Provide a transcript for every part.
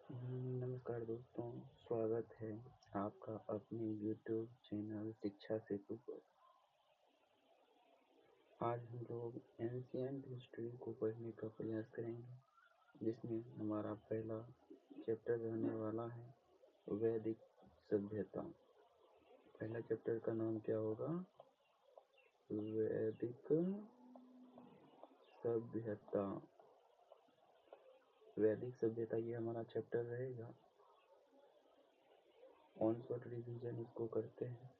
नमस्कार दोस्तों, स्वागत है आपका अपने YouTube चैनल शिक्षा सेतु पर। आज हम लोग एंशिएंट हिस्ट्री को पढ़ने का प्रयास करेंगे, जिसमें हमारा पहला चैप्टर रहने वाला है वैदिक सभ्यता। पहला चैप्टर का नाम क्या होगा? वैदिक सभ्यता। वैदिक सभ्यता ये हमारा चैप्टर रहेगा। ऑन शॉट रिवीजन इसको करते हैं।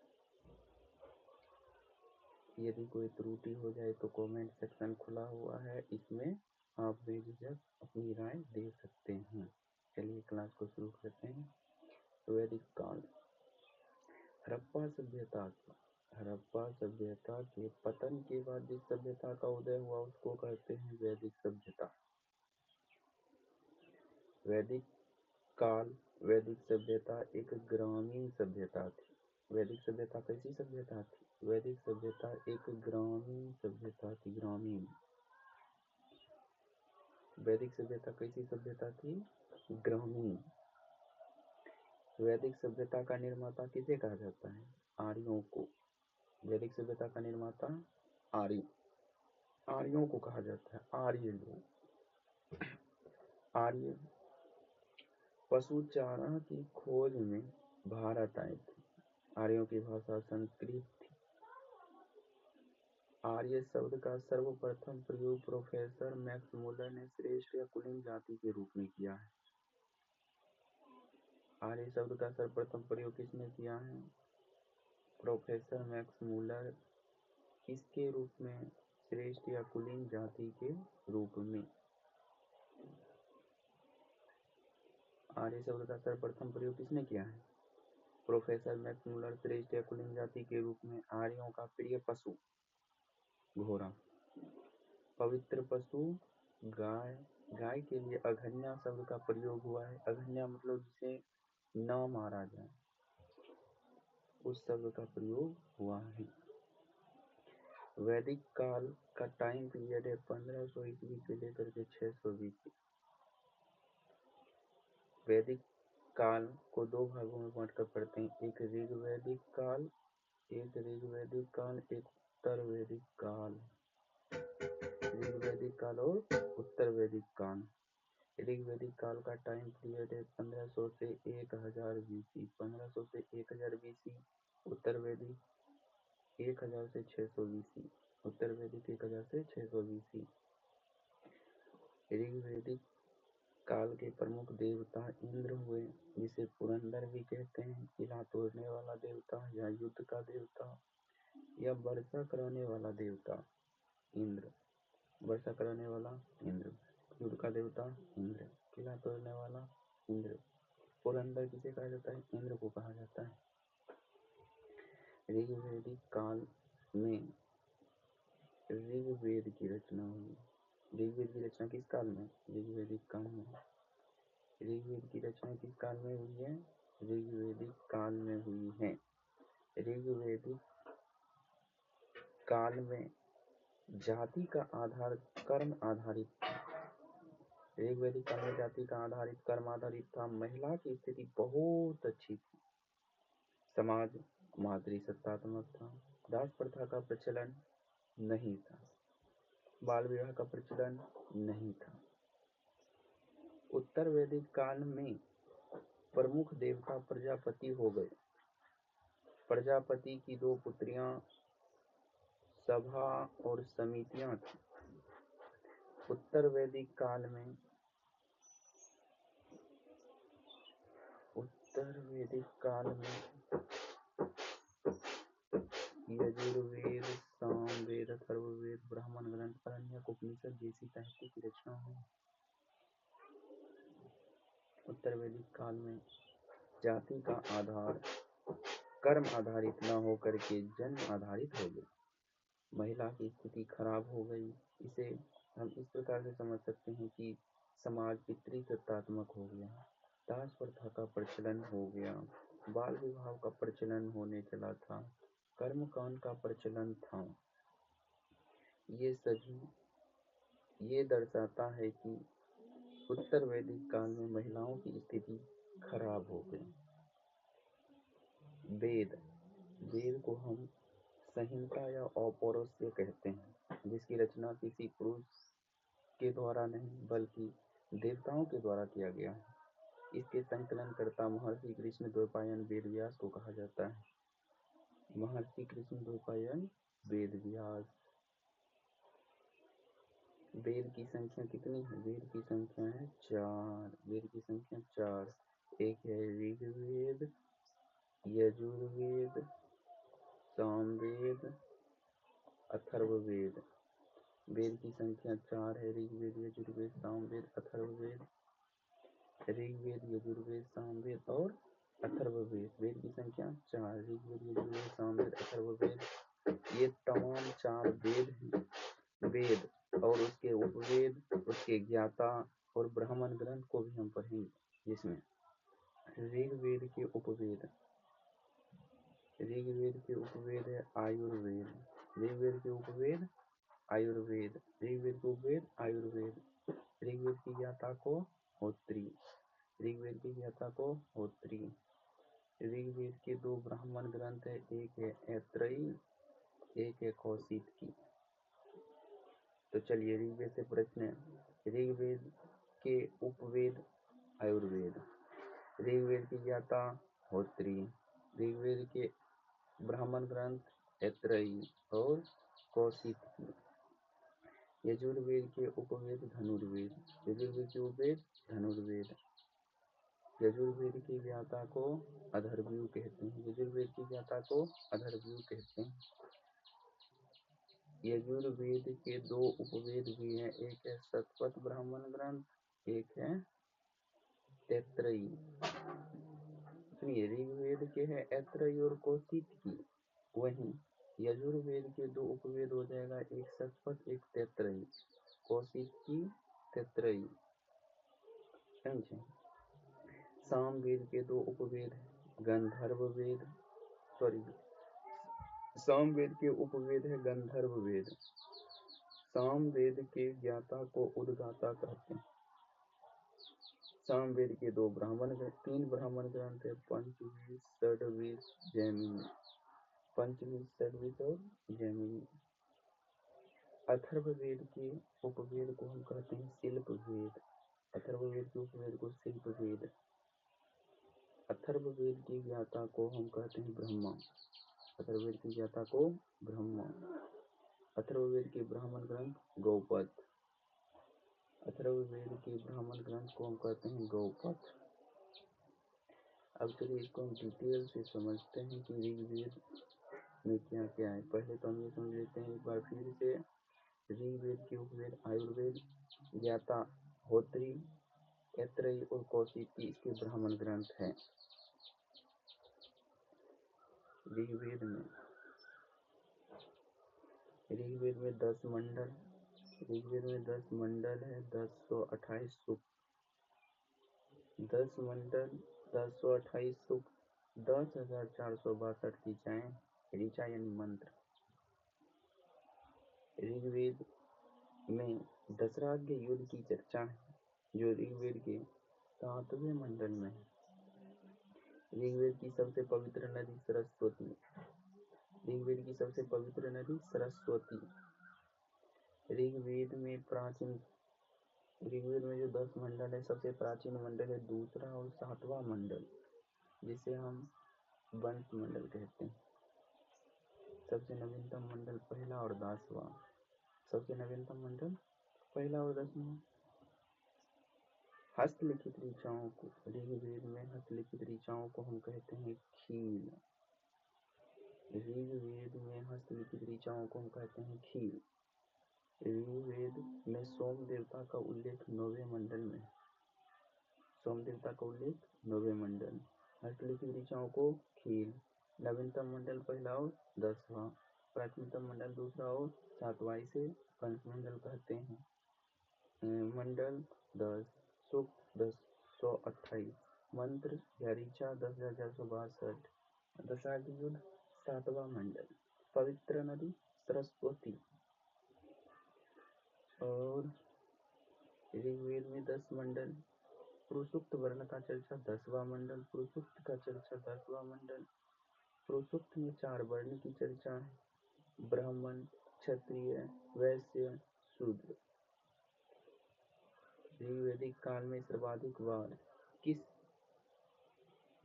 यदि कोई त्रुटि हो जाए तो कमेंट सेक्शन खुला हुआ है, इसमें आप बेझिझक अपनी राय दे सकते हैं। चलिए क्लास को शुरू करते हैं। वैदिक काल। हड़प्पा सभ्यता के पतन के बाद जिस सभ्यता का उदय हुआ उसको कहते हैं वैदिक सभ्यता। वैदिक काल। वैदिक सभ्यता एक ग्रामीण सभ्यता थी। वैदिक सभ्यता कैसी सभ्यता थी? वैदिक सभ्यता एक ग्रामीण सभ्यता थी। ग्रामीण। वैदिक सभ्यता कैसी सभ्यता थी? ग्रामीण। वैदिक सभ्यता का निर्माता किसे कहा जाता है? आर्यों को। वैदिक सभ्यता का निर्माता आर्यों को कहा जाता है। आर्य लोग। आर्य पशु चारा की खोज में भारत आए थे। आर्यों की भाषा संस्कृत थी। आर्य शब्द का सर्वप्रथम प्रयोग प्रोफेसर मैक्स मुलर ने श्रेष्ठ या कुलीन जाति के रूप में किया है। आर्य शब्द का सर्वप्रथम प्रयोग किसने किया है? Professor Max Muller. किसके रूप में? श्रेष्ठ या कुलीन जाति के रूप में। आर्य शब्द का सर्वप्रथम प्रयोग किसने किया है? Professor Max Muller. श्रेष्ठ या कुलीन जाति के रूप में आर्यों का प्रिय पशु घोड़ा। पवित्र पशु गाय। गाय के लिए अघन्या शब्द का प्रयोग हुआ है। अघन्या मतलब जिसे न मारा जाए, उस शब्द का प्रयोग हुआ है। वैदिक काल का टाइम पीरियड है 1500 ईस्वी से लेकर के 600 बीसी। वैदिक काल को दो भागों में बांटकर पढ़ते हैं। एक ऋग्वैदिक काल, एक उत्तर वैदिक काल। ऋग्वैदिक काल और उत्तर वैदिक काल। ऋग्वैदिक काल का टाइम पीरियड है 1500 से 1000 बीसी। 1500 से 1000 बीसी। उत्तर वैदिक 1000 से 600 बीसी। उत्तर वैदिक 1000 से 600 बीसी। ऋग्वैदिक काल के प्रमुख देवता इंद्र हुए, जिसे पुरंदर भी कहते हैं। किला तोड़ने वाला देवता या युद्ध का देवता या वर्षा कराने वाला देवता इंद्र। वर्षा कराने वाला इंद्र। युद्ध का देवता इंद्र। किला तोड़ने वाला इंद्र। पुरंदर किसे कहा जाता है? इंद्र को कहा जाता है। ऋग्वैदिक काल में ऋग्वेद की रचना हुई। ऋग्वेद की रचना किस काल में? ऋग्वैदिक काल में। ऋग्वेद की रचना किस काल में हुई है? ऋग्वैदिक काल में हुई है। ऋग्वैदिक काल में जाति का आधार कर्म आधारित था। ऋग्वैदिक काल में जाति का आधारित कर्म आधारित था। महिला की स्थिति बहुत अच्छी थी। समाज मातृसत्तात्मक था। दास प्रथा का प्रचलन नहीं था। बाल विवाह का प्रचलन नहीं था। उत्तर वैदिक काल में प्रमुख देवता प्रजापति हो गए। प्रजापति की दो पुत्रियां सभा और समितियां थी। उत्तर वैदिक काल में यजुर्वेद, सामवेद, अथर्ववेद, ब्राह्मण ग्रंथ, आरण्यक उपनिषद जैसी साहित्य की रचना हुई। उत्तर वैदिक काल में जाति का आधार कर्म आधारित न होकर के जन्म आधारित हो गया। महिला की स्थिति खराब हो गई। इसे हम इस प्रकार से समझ सकते हैं कि समाज पितृसत्तात्मक हो गया। दास प्रथा का प्रचलन हो गया। बाल विवाह का प्रचलन होने चला था। कर्मकांड का प्रचलन था। ये दर्शाता है कि उत्तर वैदिक काल में महिलाओं की स्थिति खराब हो गई। वेद वेद को हम संहिता या औपौरुषेय कहते हैं, जिसकी रचना किसी पुरुष के द्वारा नहीं बल्कि देवताओं के द्वारा किया गया है। इसके संकलनकर्ता महर्षि कृष्ण द्वैपायन वेदव्यास को कहा जाता है। महर्षि कृष्ण द्वैपायन वेदव्यास। वेद की संख्या कितनी है? वेद की संख्या है 4। वेद की संख्या 4। एक है ऋग्वेद, यजुर्वेद, सामवेद, अथर्ववेद। वेद की संख्या 4 है। ऋग्वेद, यजुर्वेद, सामवेद, अथर्ववेद। ऋग्वेद, यजुर्वेद, सामवेद और अथर्ववेद। वेद की संख्या 4। ऋग्वेद, यजुर्वेद, सामवेद, अथर्ववेद। ये तमाम 4 वेद हैं। वेद और उसके उपवेद, उसके ज्ञाता और ब्राह्मण ग्रंथ को भी हम पढ़ेंगे, जिसमें ऋग्वेद के उपवेद है आयुर्वेद। ऋग्वेद के उपवेद आयुर्वेद। ऋग्वेद के उपवेद आयुर्वेद। ऋग्वेद की ज्ञाता को होत्री। ऋग्वेद की ज्ञाता को होत्री। ऋग्वेद के 2 ब्राह्मण ग्रंथ है, एक है ऐत्रेयी, एक है कौशिकी। तो चलिए ऋग्वेद से प्रश्न है। ऋग्वेद के उपवेद आयुर्वेद। ऋग्वेद की ज्ञाता होत्री। ऋग्वेद के ब्राह्मण ग्रंथ ऐत्रेयी और कौशिकी। यजुर्वेद के उपवेद धनुर्वेद। यजुर्वेद के उपवेद धनुर्वेद। यजुर्वेद की ज्ञाता को अथर्वव्यूह कहते हैं। यजुर्वेद की ज्ञाता को अथर्वव्यूह कहते हैं। यजुर्वेद के 2 उपवेद भी हैं, एक है शतपथ ब्राह्मण ग्रंथ, एक है ऐत्रेयी। सुनिए, ऋग्वेद के है ऐत्रेयी और कौशिकी। वहीं यजुर्वेद के 2 उपवेद हो जाएगा, एक शतपथ, एक तैत्रेयी। कौशिकी, तैत्रेयी। समझे? सामवेद के 2 उपवेद हैं, गंधर्व वेद, सामवेद के उपवेद है गंधर्व वेद। सामवेद के ज्ञाता को उद्गाता कहते हैं। सामवेद के 3 ब्राह्मण ग्रंथ है, पंचवीस, षड्वीस, जैमिनी। पंचवीस, षड्वीस और जैमिनी। अथर्ववेद के उपवेद को हम कहते हैं शिल्प वेद। अथर्ववेद के उपवेद को शिल्प वेद। अथर्ववेद की ज्ञाता को हम कहते हैं ब्रह्मा। अथर्ववेद की ज्ञाता को ब्रह्मा। अथर्ववेद के ब्राह्मण ग्रंथ गौपद। अथर्ववेद के ब्राह्मण ग्रंथ को हम कहते हैं गौपद। अब चलिए इसको हम डिटेल से समझते हैं कि ऋग्वेद में क्या क्या है। पहले तो हम ये समझ लेते हैं एक बार फिर से। ऋग्वेद के उपवेद आयुर्वेद, ज्ञाता होत्री, ऐत्रेयी और कौशिकी इसके ब्राह्मण ग्रंथ हैं। ऋग्वेद में 10 मंडल। ऋग्वेद में 10 मंडल है, 1028 सूक्त। 10 मंडल, 1028 सूक्त, 10,462 ऋचाएं। ऋचा यानी मंत्र। ऋग्वेद में दशराग्य युद्ध की चर्चा है, जो ऋग्वेद के 7वें मंडल में है। ऋग्वेद की सबसे पवित्र नदी सरस्वती। ऋग्वेद की सबसे पवित्र नदी सरस्वती। ऋग्वेद में जो 10 मंडल है, सबसे प्राचीन मंडल है दूसरा और 7वां मंडल, जिसे हम वंश मंडल कहते हैं। सबसे नवीनतम मंडल पहला और 10वां। सबसे नवीनतम मंडल पहला और 10वां। हस्तलिखित ऋचाओं को, ऋग्वेद में हस्तलिखित ऋचाओं को हम कहते हैं खील। ऋग्वेद में हस्तलिखित ऋचाओं को हम कहते हैं खील। ऋग्वेद में सोम देवता का उल्लेख 9वें मंडल में है। सोम देवता का उल्लेख 9वें मंडल। हस्तलिखित ऋचाओं को खील। नवीनतम मंडल पहला और 10वां। प्राचीनतम मंडल दूसरा और 7वां। इसे पंचमंडल कहते हैं। मंडल 10, सूक्त 1028, मंत्र या ऋचा 10,462। दशाग्नि युद्ध 7वां मंडल। पवित्र नदी सरस्वती। और ऋग्वेद में 10 मंडल, पुरुषोक्त वर्ण का चर्चा 10वां मंडल, पुरुषोक्त का चर्चा 10वां मंडल, पुरुषोक्त में 4 वर्ण की चर्चा है, ब्राह्मण, क्षत्रिय, वैश्य, शूद्र। ऋग्वैदिक काल में सर्वाधिक बार किस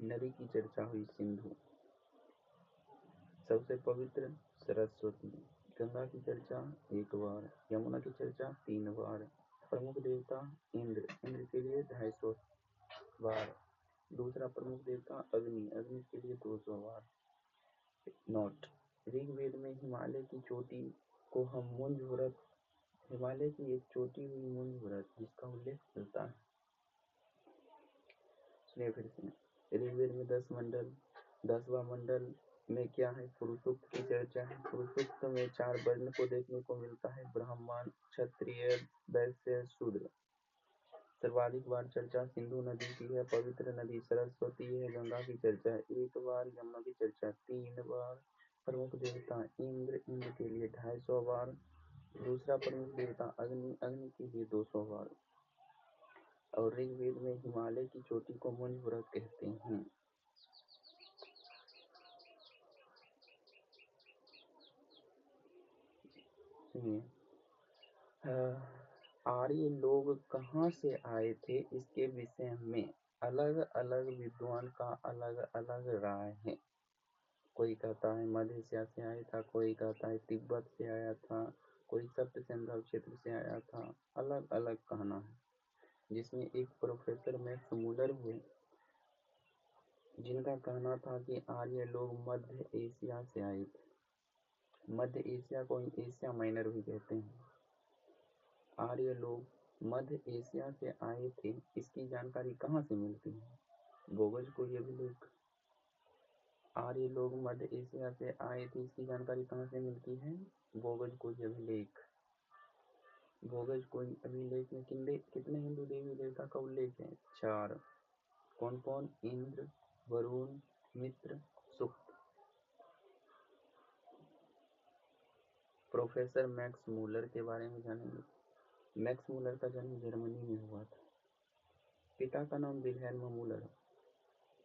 नदी की चर्चा हुई? सिंधु। सबसे पवित्र सरस्वती। गंगा की चर्चा 1 बार, यमुना की चर्चा 3 बार। प्रमुख देवता इंद्र, इंद्र के लिए 250 बार। दूसरा प्रमुख देवता अग्नि, अग्नि के लिए 200 बार। नोट: ऋग्वेद में हिमालय की चोटी को हम मुंज व्रत, हिमालय की एक चोटी हुई मुंज व्रत जिसका उल्लेख मिलता है। सुनिए फिर से, ऋग्वेद में 10 मंडल, 10वां मंडल में क्या है? पुरुषोक्त की चर्चा है। पुरुषोक्त में 4 वर्ण को देखने को मिलता है, ब्राह्मण, क्षत्रिय, वैश्य, शूद्र। सर्वाधिक बार चर्चा सिंधु नदी की है, पवित्र नदी सरस्वती है। गंगा की चर्चा 1 बार, यमुना की चर्चा 3 बार। प्रमुख देवता इंद्र, इंद्र के लिए 250 बार। दूसरा प्रमुख देवता अग्नि, अग्नि के लिए 200 बार। और ऋग्वेद में हिमालय की चोटी को मुंज व्रत कहते हैं। सुनिए, आर्य लोग कहाँ से आए थे, इसके विषय में अलग अलग विद्वान का अलग अलग राय है। कोई कहता है मध्य एशिया से आया था, कोई कहता है तिब्बत से आया था, कोई सप्त सिंधु क्षेत्र से आया था। अलग अलग कहना है, जिसमें एक प्रोफेसर मैक्स मूलर हुए, जिनका कहना था कि आर्य लोग मध्य एशिया से आए थे। मध्य एशिया को एशिया माइनर भी कहते हैं। आर्य लोग मध्य एशिया से आए थे, इसकी जानकारी कहाँ से मिलती है? बोगज कोई अभिलेख। आर्य लोग मध्य एशिया से आए थे, इसकी जानकारी कहाँ से मिलती है? बोगज कोई अभिलेख। बोगज कोई अभिलेख में कितने हिंदू देवी देवता का उल्लेख है? 4। कौन कौन? इंद्र, वरुण, मित्र, सुक्त। प्रोफेसर मैक्स मूलर के बारे में जानेंगे। मैक्स मूलर का जन्म जर्मनी में हुआ था। पिता का नाम विल्हेल्म मूलर।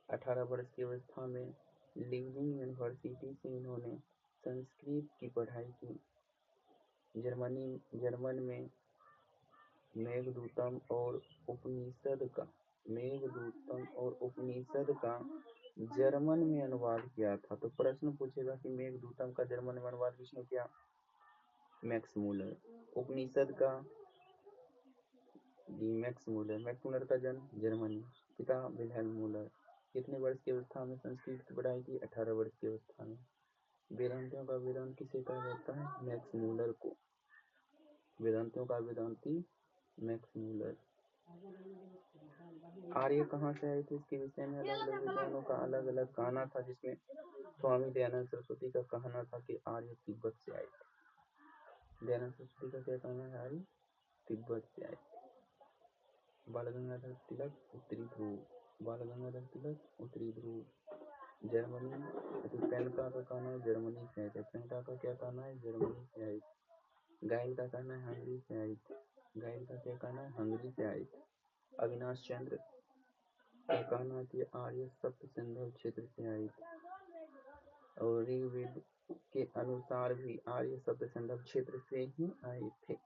18 वर्ष की अवस्था में लीविंग यूनिवर्सिटी से इन्होंने संस्कृत की पढ़ाई की। जर्मन में मेघदूतम और उपनिषद का जर्मन में अनुवाद किया था। तो प्रश्न पूछेगा कि मेघदूतम का जर्मन में अनुवाद किसने किया? Max Muller. उपनिषद का मैक्स मूलर का जन्म जर्मनी। पिता विल्हेल्म मूलर। कितने वर्ष की अवस्था में संस्कृत की पढ़ाई की? 18 वर्ष की अवस्था में। वेदांतियों का वेदांत किसे कहा जाता है? मैक्स मूलर को। वेदांतियों का वेदांती मैक्स मूलर। आर्य कहाँ से आए थे, इसके विषय में अलग अलग विद्वानों का अलग अलग कहना था, जिसमें स्वामी दयानंद सरस्वती का कहना था कि आर्य तिब्बत से आए थे। दयानंद सरस्वती का क्या कहना है? आर्य तिब्बत से आए थे। बाल गंगाधर तिलक उत्तरी ध्रुव, बाल गंगाधर तिलक उत्तरी ध्रुव। जर्मनी, पेनका का कहना है जर्मनी से आए थे। पेनका का क्या कहना है? जर्मनी से आए थे। गाइल का कहना है हंगरी से आए थे। गाइल का क्या कहना है? हंगरी से आए थे। अविनाश चंद्र का कहना है कि आर्य सप्त सिंधु क्षेत्र से आए थे। और ऋग्वेद के अनुसार भी आर्य सप्त सिंधु क्षेत्र से ही आए थे।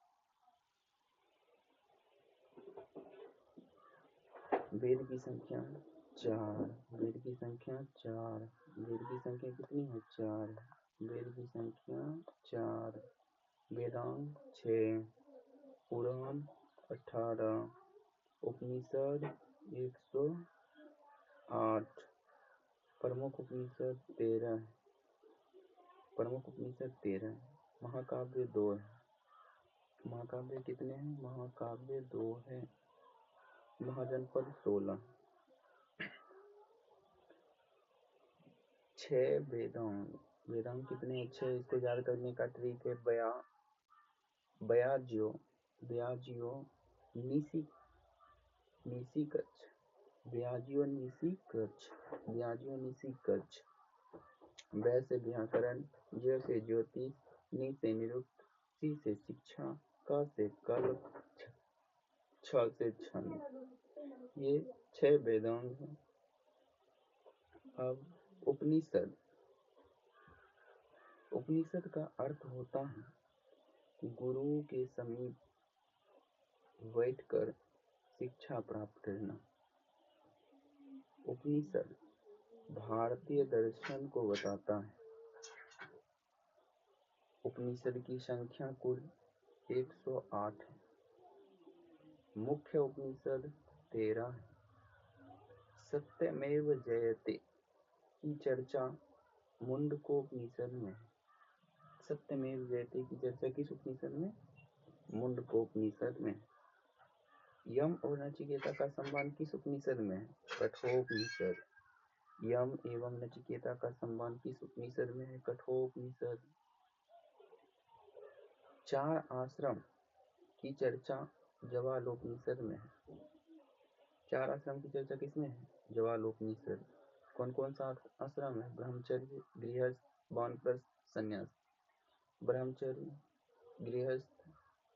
वेद की संख्या 4। वेद की संख्या 4। वेद की संख्या कितनी है? 4। वेद की संख्या 4। वेदांग 6, पुराण 18, उपनिषद 108, प्रमुख उपनिषद 13, महाकाव्य 2 है। महाकाव्य कितने हैं? महाकाव्य 2 है। महाजनपद 16। 6 वेदांग। वेदांग कितने? 6। इसको याद करने का ट्रिक है बयाजियो निशिकच। ब्याजियो निशिकच। वै से व्याकरण, ज्य से ज्योतिष, नि से निरुक्त, सी से शिक्षा, क से कल्प, छ से छंद, ये 6 वेदांग हैं। अब उपनिषद, उपनिषद का अर्थ होता है गुरु के समीप बैठकर शिक्षा प्राप्त करना। उपनिषद भारतीय दर्शन को बताता है। उपनिषद की संख्या कुल 108 है। मुख्य उपनिषद 13 है। सत्यमेव जयते की चर्चा मुंडकोपनिषद में है। सत्यमेव जयते की चर्चा किस उपनिषद में? मुंडकोपनिषद में। यम और नचिकेता का संबंध किस उपनिषद में है? कठोपनिषद। यम एवं नचिकेता का संबंध किस उपनिषद में है? कठोपनिषद। 4 आश्रम की चर्चा जवालोपनिषद में है। 4 आश्रम की चर्चा किसमें है? जवालोपनिषद। कौन कौन सा आश्रम है? ब्रह्मचर्य, गृहस्थ, वानप्रस्थ, संन्यास। ब्रह्मचर्य, गृहस्थ,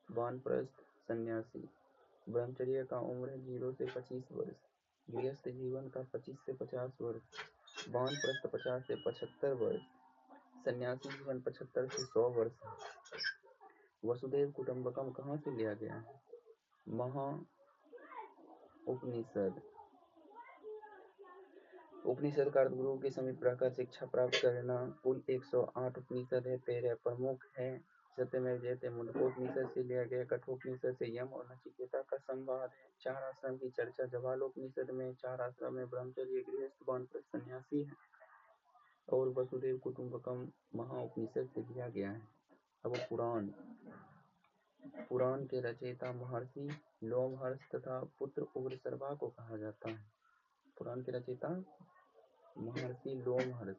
वानप्रस्थ, सन्यासी। ब्रह्मचर्य का उम्र है 0 से 25 वर्ष, गृहस्थ जीवन का 25 से 50 वर्ष, वानप्रस्थ 50 से 75 वर्ष, सन्यासी जीवन 75 से 100 वर्ष है। वसुदेव कुटुंबकम कहाँ से लिया गया है? महा उपनिषद। उपनिषद का अर्थ गुरु के समीप रहकर शिक्षा प्राप्त करना। कुल 108 उपनिषद है, 13 प्रमुख है। सत्यमेव जयते मुंडकोपनिषद से लिया गया। कठोपनिषद से यम और नचिकेता का संवाद है। 4 आश्रम की चर्चा जवालोपनिषद में। 4 आश्रम में ब्रह्मचर्य, गृहस्थ, वानप्रस्थ, सन्यासी है। और वसुदेव कुटुंबकम महाउपनिषद से लिया गया है। अब पुराण, पुराण के रचयिता महर्षि लोमहर्ष तथा पुत्र उग्रसर्वा को कहा जाता है। पुराण के रचयिता महर्षि लोमहर्ष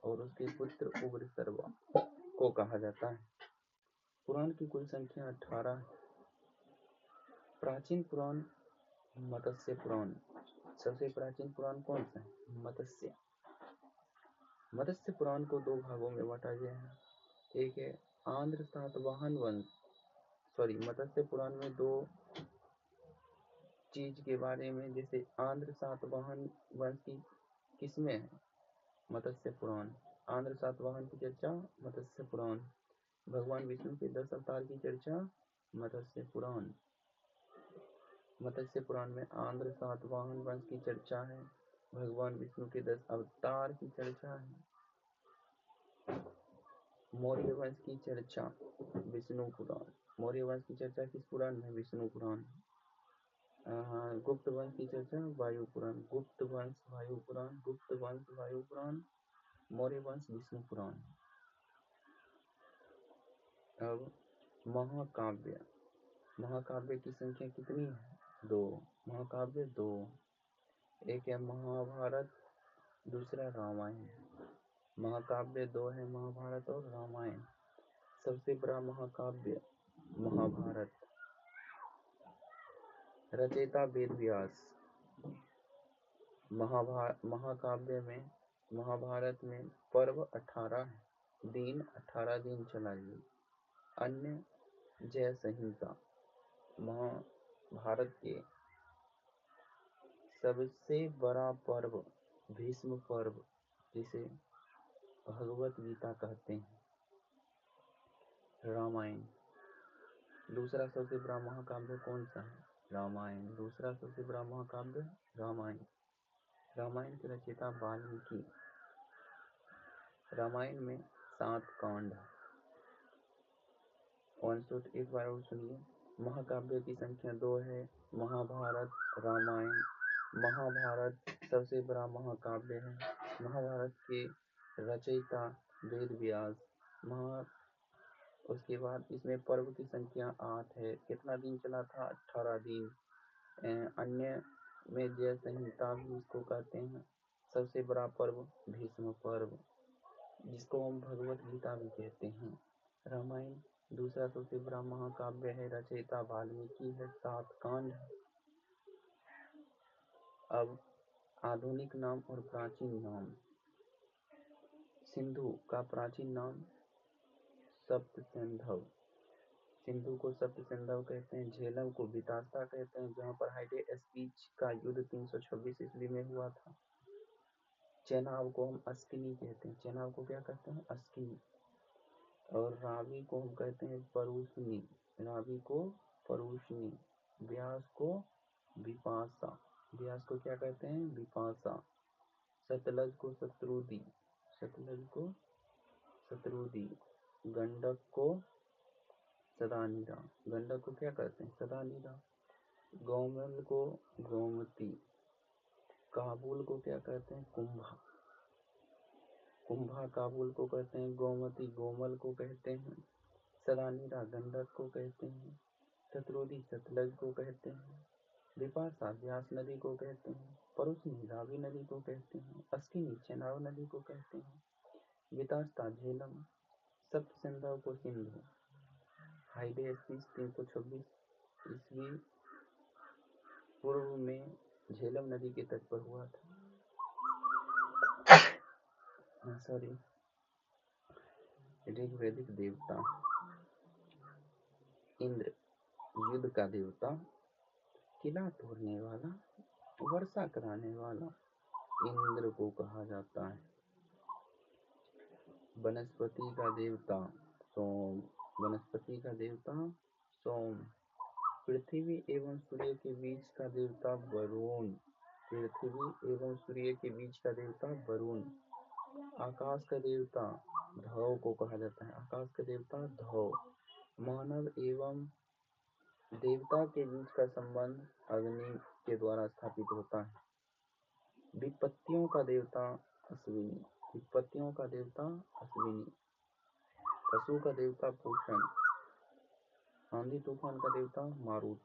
और उसके पुत्र उग्रसर्वा को कहा जाता है। पुराण की कुल संख्या 18 है। प्राचीन पुराण मत्स्य पुराण। सबसे प्राचीन पुराण कौन सा है? मत्स्य। मत्स्य पुराण को 2 भागों में बांटा गया है। एक है आंध्र सातवाहन वंश, मत्स्य पुराण में 2 चीज के बारे में, जैसे आंध्र सातवाहन वंश की किसमें है? मत्स्य पुराण। आंध्र सातवाहन की चर्चा मत्स्य पुराण। भगवान विष्णु के 10 अवतार की चर्चा मत्स्य पुराण। मत्स्य पुराण में आंध्र सातवाहन वंश की चर्चा है, भगवान विष्णु के 10 अवतार की चर्चा है। मौर्य वंश की चर्चा विष्णु पुराण। मौर्य वंश की चर्चा किस पुराण में? विष्णु पुराण। गुप्त वंश की चर्चा वायु पुराण। गुप्त वंश वायु पुराण, गुप्त वंश वायु पुराण, मौर्य वंश विष्णु पुराण। अब महाकाव्य, महाकाव्य की संख्या कितनी है? 2 महाकाव्य 2। एक है महाभारत, दूसरा रामायण। महाकाव्य 2 है, महाभारत और रामायण। सबसे बड़ा महाकाव्य महाभारत। रचयिता वेद व्यास। महाकाव्य में, महाभारत में पर्व 18 है, दिन 18 दिन चलाइए। अन्य जय संहिता। महाभारत के सबसे बड़ा पर्व भीष्म पर्व, जिसे भगवत गीता कहते हैं। रामायण। दूसरा सबसे बड़ा महाकाव्य कौन सा है? रामायण। दूसरा सबसे बड़ा महाकाव्य रामायण। रामायण के रचयिता वाल्मीकि। रामायण में 7 कांड है। एक बार और सुनिए। महाकाव्य की संख्या 2 है, महाभारत, रामायण। महाभारत सबसे बड़ा महाकाव्य है। महाभारत के रचयिता वेद व्यास। उसके बाद इसमें पर्व की संख्या 8 है। कितना दिन चला था? 18 दिन। अन्य में जय संहिता भी इसको कहते हैं। सबसे बड़ा पर्व भीष्म पर्व, जिसको हम भगवत गीता भी कहते हैं। रामायण दूसरा सबसे बड़ा महाकाव्य है, रचयिता वाल्मीकि है, 7 कांड है। अब आधुनिक नाम और प्राचीन नाम। सिंधु का प्राचीन नाम सप्तसिंधु। सिंधु को सप्त सिंधु कहते हैं। झेलम को वितास्ता कहते हैं, जहाँ पर हाइडेस्पीच का युद्ध 326 ईस्वी में हुआ था। चेनाब को हम अस्किनी कहते हैं। चेनाब को क्या कहते हैं? अस्किनी। और रावी को हम कहते हैं परूशनी। रावी को परूशनी। व्यास को विपाशा। व्यास को क्या कहते हैं? विपाशा। सतलज को शत्रुदी। सतलज को शत्रुदी। गंडक को सदानीरा। गंडक को क्या कहते हैं? सदानीरा। गोमल को गोमती। काबुल को क्या कहते हैं? कुंभा। कुंभा काबुल को कहते हैं। गोमती गोमल को कहते हैं। सदानीरा गंडक को कहते हैं। शत्रुदी सतलज को कहते हैं। विपाशा व्यास नदी को कहते हैं। परुशनी रावी नदी को कहते हैं। अस्किनी चेनाब नदी को कहते हैं। वितास्ता झेलम। सप्त सिंधु को सिंधु। हाइडेस्पीच 326 ईस्वी पूर्व में झेलम नदी के तट पर हुआ था। ऋग्वेदिक देवता। इंद्र युद्ध का देवता, किला तोड़ने वाला, वर्षा कराने वाला इंद्र को कहा जाता है। वनस्पति का देवता सोम। वनस्पति का देवता सोम। पृथ्वी एवं सूर्य के बीच का देवता वरुण। पृथ्वी एवं सूर्य के बीच का देवता वरुण। आकाश का देवता धौ को कहा जाता है। आकाश का देवता धौ। मानव एवं देवता के बीच का संबंध अग्नि के द्वारा स्थापित होता है। विपत्तियों का देवता अश्विनी। विपत्तियों का देवता अश्विनी। पशु का देवता पूषण। आंधी तूफान का देवता मारुत।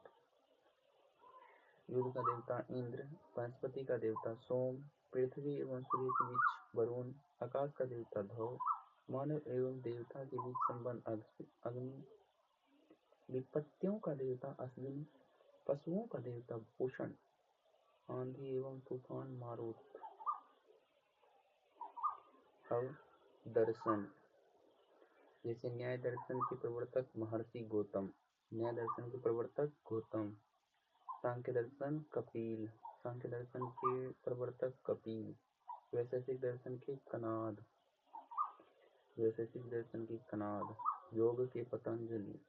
युद्ध का देवता इंद्र। वनस्पति का देवता सोम। पृथ्वी एवं सूर्य के बीच वरुण। आकाश का देवता धौ। मानव एवं देवता के बीच संबंध अग्नि। विपत्तियों का देवता अश्विनी। पशुओं का देवता पूषण। आंधी एवं तूफान मारुत। अब दर्शन, जैसे न्याय दर्शन के प्रवर्तक महर्षि गौतम। न्याय दर्शन के प्रवर्तक गौतम। सांख्य दर्शन कपिल। सांख्य दर्शन के प्रवर्तक कपिल। वैशेषिक दर्शन के कनाद। वैशेषिक दर्शन के कनाद। योग के पतंजलि,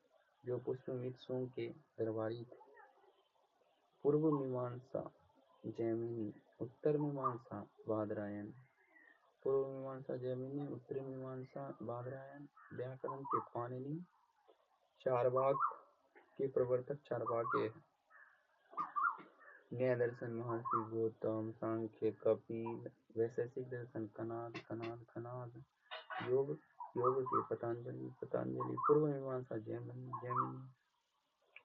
जो पुष्पमित्र सोम के दरबारी थे। पूर्व मीमांसा जैमिनी। उत्तर मीमांसा बादरायण। पूर्व मीमांसा जैमिनी, उत्तर मीमांसा बादरायण। व्याकरण के पाणिनि। चारवाक के प्रवर्तक चारवाके। न्याय दर्शन महर्षि गौतम। सांख्य कपिल। वैशेषिक दर्शन कनाद कनाद कनाद। योग के पतंजलि पतंजलि। पूर्व मीमांसा जैमिनी जैमिनी।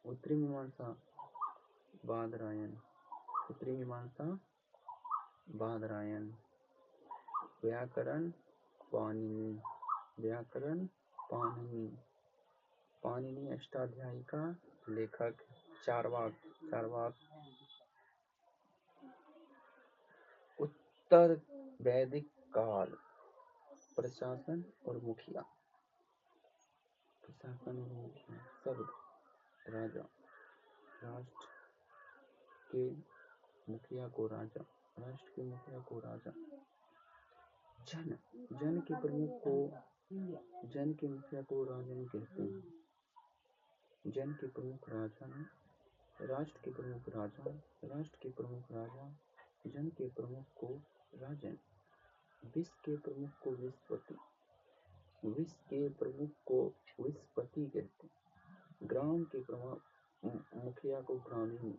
उत्तरी मीमांसा बादरायण। उत्तरी मीमांसा बादरायण। व्याकरण पाणिनि। व्याकरण पाणिनि। पाणिनि अष्टाध्यायी का लेखक। चारवाक। चारवाक। उत्तर वैदिक काल। प्रशासन और मुखिया। प्रशासन और मुखिया शब्द राजा। राष्ट्र के मुखिया को राजा। राष्ट्र के मुखिया को राजा। जन, जन के प्रमुख को, जन के मुखिया को राजन कहते हैं। जन के प्रमुख राजा। राष्ट्र के प्रमुख राजा। राष्ट्र के प्रमुख राजा। जन के प्रमुख को राजन। विश्व के प्रमुख को विश्वपति। विश्व के प्रमुख को विश्वपति कहते हैं। ग्राम के प्रमुख मुखिया को ग्रामीण।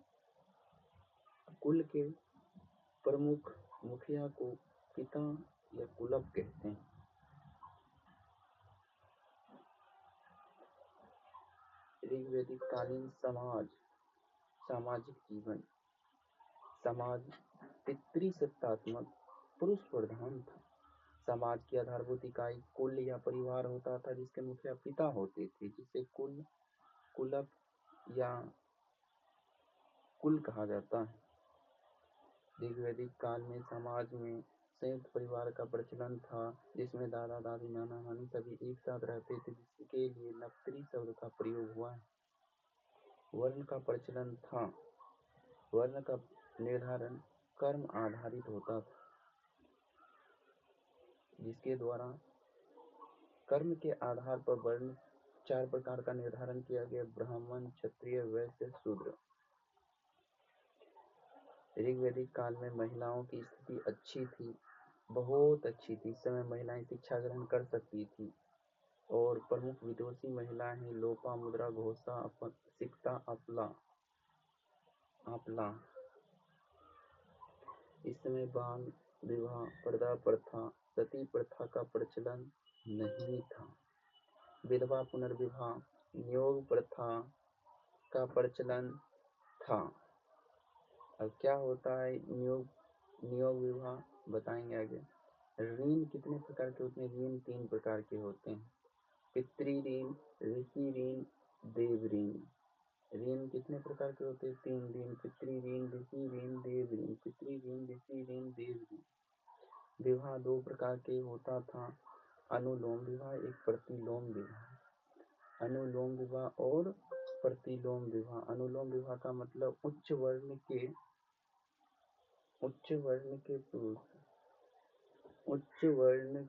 कुल के प्रमुख मुखिया को पिता या कुलप कहते हैं। ऋग्वेदिक कालीन समाज, सामाजिक जीवन। समाज पितृसत्तात्मक पुरुष प्रधान था। समाज की आधारभूत इकाई कुल या परिवार होता था, जिसके मुखिया पिता होते थे, जिसे कुल, कुलप या कुल कहा जाता है। ऋग्वेदिक काल में समाज में संयुक्त परिवार का प्रचलन था, जिसमें दादा दादी नाना नानी सभी एक साथ रहते थे, जिसके लिए नर्सरी शब्द का प्रयोग हुआ है। वर्ण का प्रचलन था। वर्ण का निर्धारण कर्म आधारित होता था, जिसके द्वारा कर्म के आधार पर वर्ण 4 प्रकार का निर्धारण किया गया: ब्राह्मण, क्षत्रिय, वैश्य, शूद्र। ऋग्वैदिक काल में महिलाओं की स्थिति अच्छी थी, बहुत अच्छी थी। इस समय महिलाएं शिक्षा ग्रहण कर सकती थी और प्रमुख विदुषी महिलाएं हैं लोपामुद्रा, घोषा, सिक्ता, आपला। इस समय बाल विवाह, पर्दा प्रथा, सती प्रथा का प्रचलन नहीं था। विधवा पुनर्विवाह, नियोग प्रथा का प्रचलन था। अब क्या होता है नियोग विवाह, बताएंगे आगे। ऋण कितने प्रकार के होते हैं? ऋण 3 प्रकार के होते हैं: पितृ ऋण, ऋषि ऋण, देव ऋण। ऋण कितने प्रकार के होते हैं? 3 ऋण: पितृ ऋण, ऋषि ऋण, देव ऋण। पितृ ऋण, ऋषि ऋण, देव ऋण। विवाह 2 प्रकार के होता था: अनुलोम विवाह, एक प्रतिलोम विवाह। अनुलोम विवाह और प्रतिलोम विवाह। अनुलोम विवाह का मतलब उच्च वर्ण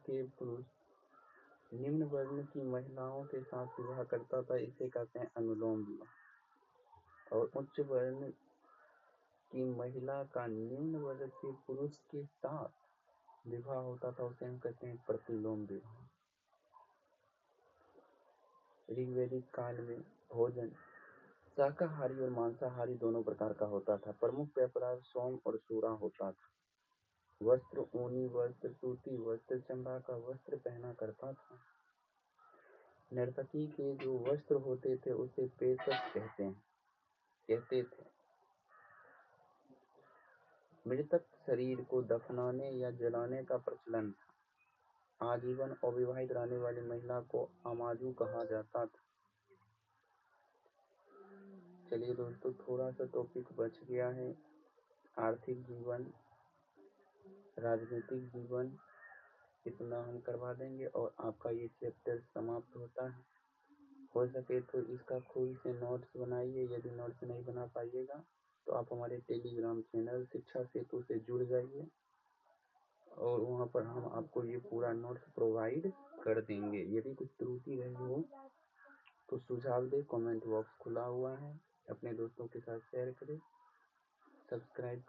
के पुरुष निम्न वर्ण की महिलाओं के साथ विवाह करता था, इसे कहते हैं अनुलोम विवाह। और उच्च वर्ण की महिला का निम्न वर्ग के पुरुष के साथ विवाह होता था, उसे हम कहते हैं प्रतिलोम विवाह। ऋग्वैदिक काल में भोजन शाकाहारी और मांसाहारी दोनों प्रकार का होता था। प्रमुख पेय पदार्थ सोम और सूरा होता था। वस्त्र ऊनी वस्त्र, सूती वस्त्र, चमड़ा का वस्त्र पहना करता था। नर्तकी के जो वस्त्र होते थे उसे पेशक कहते थे। मृतक शरीर को दफनाने या जलाने का प्रचलन था। आजीवन अविवाहित रहने वाली महिला को अमाजू कहा जाता था। चलिए दोस्तों, थोड़ा सा टॉपिक बच गया है। आर्थिक जीवन, राजनीतिक जीवन, इतना हम करवा देंगे और आपका ये चैप्टर समाप्त होता है। हो सके तो इसका खुद से नोट्स बनाइए। यदि नोट्स नहीं बना पाइएगा तो आप हमारे टेलीग्राम चैनल शिक्षा सेतु से जुड़ जाइए और वहाँ पर हम आपको ये पूरा नोट्स प्रोवाइड कर देंगे। यदि कुछ त्रुटि रही हो तो सुझाव दें, कमेंट बॉक्स खुला हुआ है। अपने दोस्तों के साथ शेयर करें, सब्सक्राइब करें।